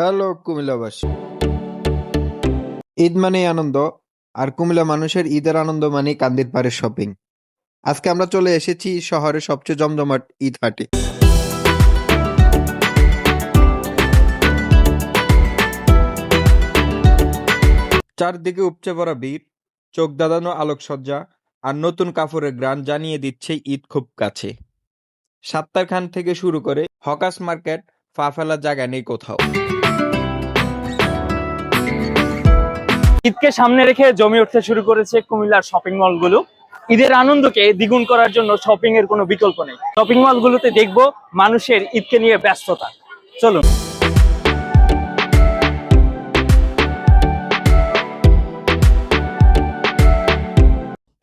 Hello কুমিল্লাবাসী। Eid মানেই আনন্দ, আর কুমিল্লা মানুষের ঈদের আনন্দ মানেই কান্দির পাড়ের শপিং। আজকে আমরা চলে এসেছি শহরের সবচেয়ে জমজমাট ঈদ হাটে। চারদিকে উপচে পড়া ভিড়, চোখ ধাঁধানো আলোকসজ্জা আর নতুন কাপড়ের ঘ্রাণ জানিয়ে দিচ্ছে ঈদ খুব কাছে। সাত্তার খান থেকে শুরু করে হকার্স মার্কেট, পা ফেলার জায়গা নেই কোথাও। ঈদকে সামনে রেখে জমে উঠতে শুরু করেছে কুমিল্লার শপিং মলগুলো। ঈদের আনন্দকে দ্বিগুণ করার জন্য শপিং এর কোনো বিকল্প নেই। শপিং মলগুলোতে দেখবো মানুষের ঈদকে নিয়ে ব্যস্ততা। চলুন।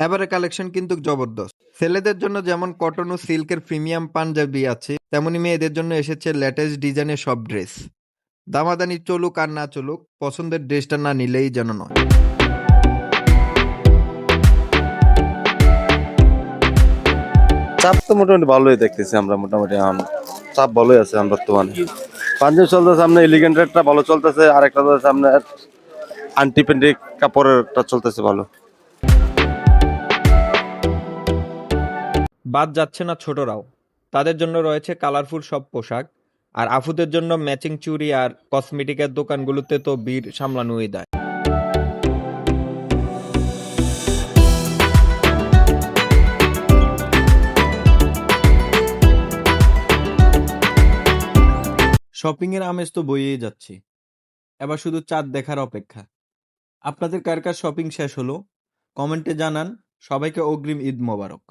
এবারে কালেকশন কিন্তু জবরদস্ত। ছেলেদের জন্য যেমন কটন ও সিল্কের প্রিমিয়াম পাঞ্জাবি আছে, তেমনি মেয়েদের জন্য এসেছে লেটেস্ট ডিজাইনের সব ড্রেস। দামাদানি চলুক আর না চলুক, পছন্দের ড্রেসটা না নিলেই যেন নয়। চাপ তো মোটামুটি ভালোই দেখতেছি আমরা, মোটামুটি এখন চাপ ভালোই আছে এখন বর্তমানে। পাঞ্জাবি চলতেছে আপনার এলিগেন্টেরটা ভালো চলতেছে, আর একটা চলতেছে আপনার আন্টি পেন্টি কাপড়েরটা চলতেছে ভালো। বাদ যাচ্ছে না ছোটরাও, তাদের জন্য রয়েছে কালারফুল সব পোশাক। আর আফুদের জন্য ম্যাচিং চুড়ি আর কসমেটিকের দোকানগুলোতে তো ভিড় সামলানোই দেয়। শপিং এর আমেজ তো বইয়েই যাচ্ছে, এবার শুধু চাঁদ দেখার অপেক্ষা। আপনাদের কার কার শপিং শেষ হলো? কমেন্টে জানান। সবাইকে অগ্রিম ঈদ মোবারক।